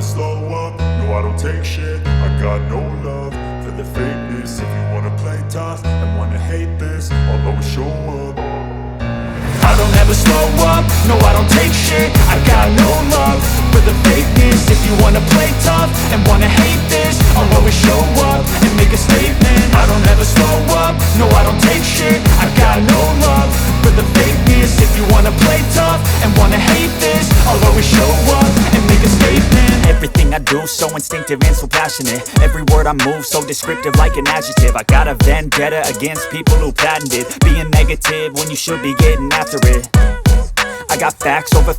slow up, no I don't take shit. I got no love for the fakeness. If you wanna play tough and wanna hate this, I'll always show up. I don't ever slow up, no I don't take shit. I got no love for the fakeness. If you wanna play tough and wanna hate this, I'll always show up and make a statement. I don't ever slow up, no I don't take shit. I got no love for the fakeness. If you wanna play tough and wanna hate this, I'll always show up and make a statement. Everything I do so instinctive and so passionate. Every word I move so descriptive like an adjective. I got a vendetta against people who patented being negative when you should be getting after it. I got facts over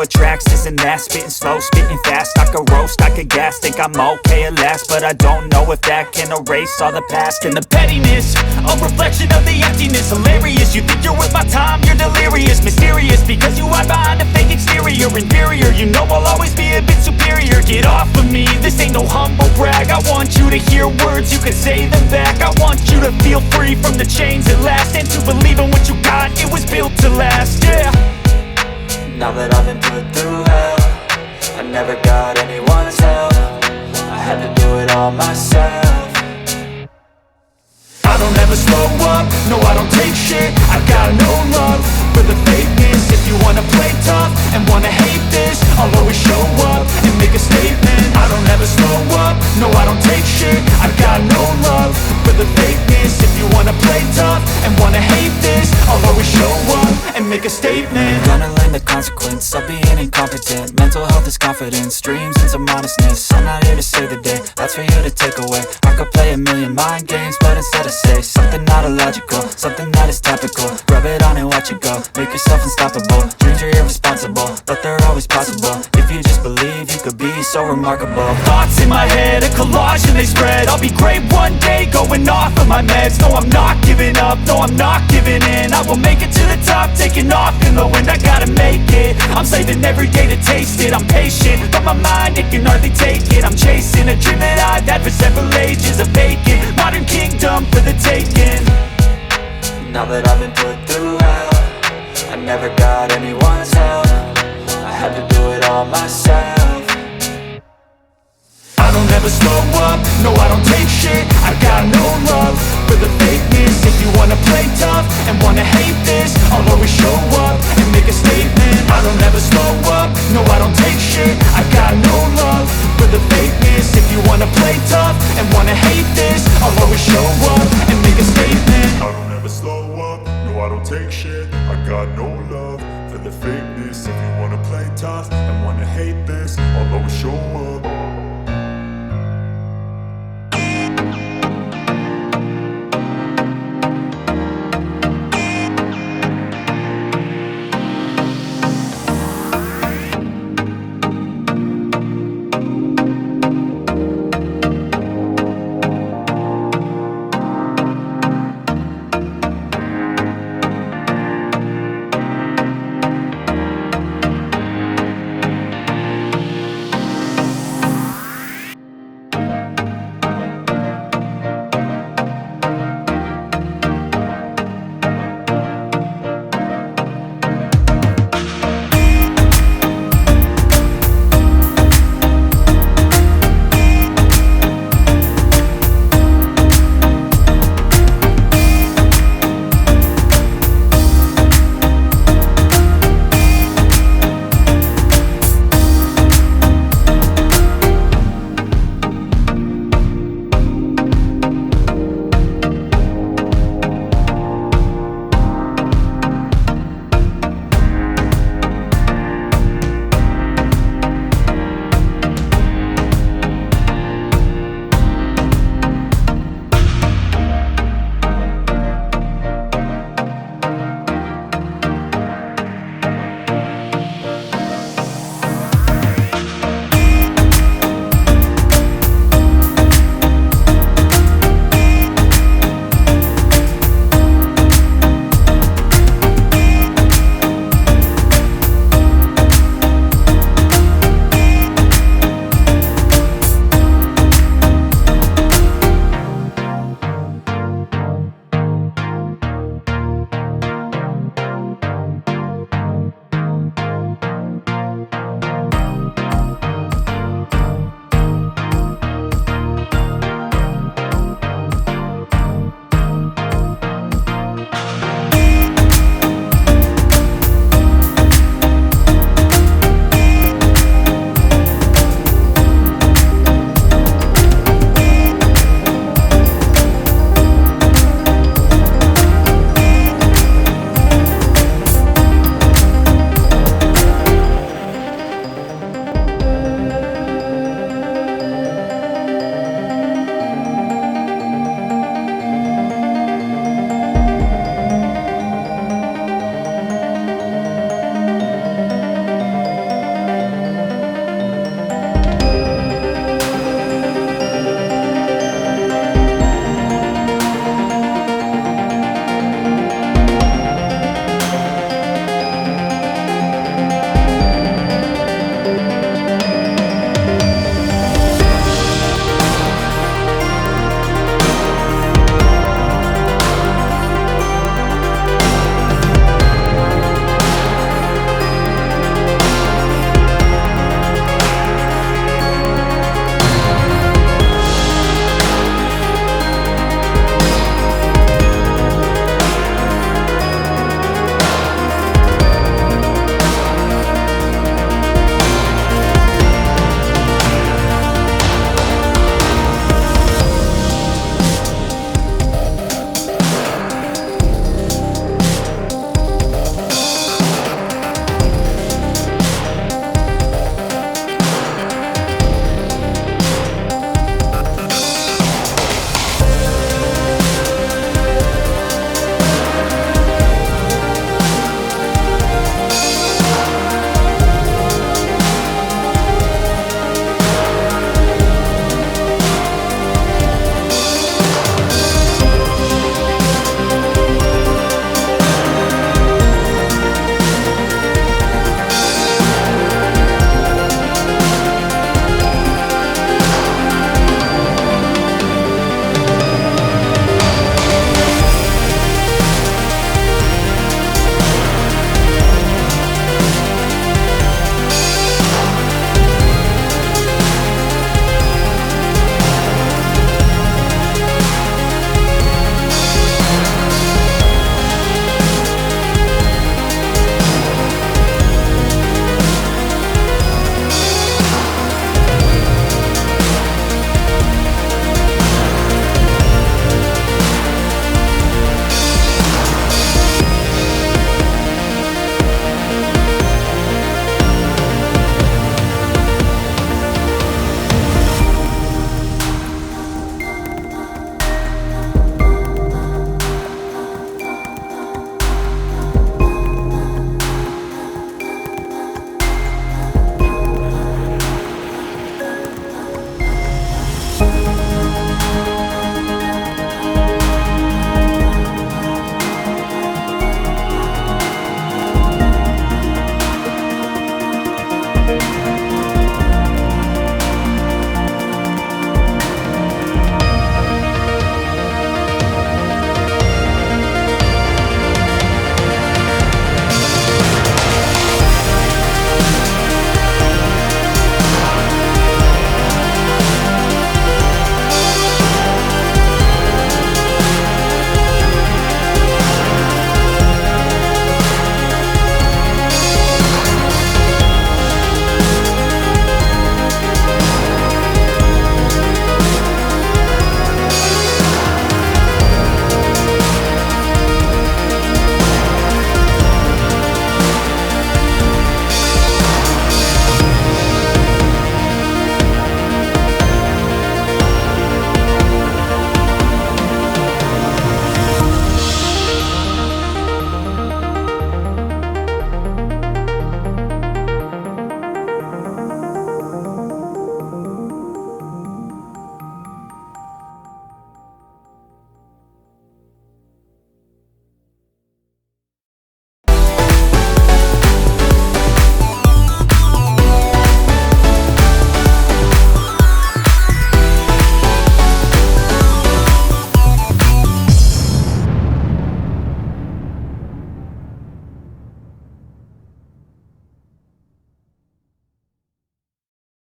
tracks, this and that. Spitting slow, spitting fast, I could roast, I could gas. Think I'm okay at last, but I don't know if that can erase all the past. And the pettiness, a reflection of the emptiness. Hilarious, you think you're worth my time, you're delirious. Mysterious, because you hide behind a fake exterior. Inferior, you know I'll always be a bit superior. Get off of me, this ain't no humble brag. I want you to hear words, you can say them back. I want you to feel free from the chains at last, and to believe in what you got, it was built to last, yeah. Now that I've been put through hell, I never got anyone's help. I had to do it all myself. I don't ever slow up, no I don't take shit. I got no love for the fakeness. If you wanna play tough and wanna hate this, I'll always show up and make a statement. I don't ever slow up, no I don't take shit. I got no love for the fakeness. If you wanna play tough and wanna hate this, I'll always show up and make a statement. Gonna learn the consequence of being incompetent. Mental health is confidence, dreams and some honestness. I'm not here to save the day, that's for you to take away. I could play a million mind games, but instead I say something not illogical, something that is topical. Rub it on and watch it go, make yourself unstoppable. Dreams are irresponsible, but they're always possible. If you just believe, you could be so remarkable. Thoughts in my head, a collage and they spread. I'll be great one day, going off of my meds. No, I'm not giving up, no, I'm not giving in. I will make it to the top, taking off in the wind. I gotta make it, I'm saving every day to taste it. I'm patient, but my mind, it can hardly take it. I'm chasing a dream that I've had for several ages. A vacant, modern kingdom for the taking. Now that I've been put through hell, I never got anyone's help. I had to do it all myself. I don't ever slow up, no I don't take shit. I got no love for the fakeness. If you wanna play tough and wanna hate this, I'll always show up and make a statement. I don't ever slow up, no I don't take shit. I got no love for the fakeness. If you wanna play tough and wanna hate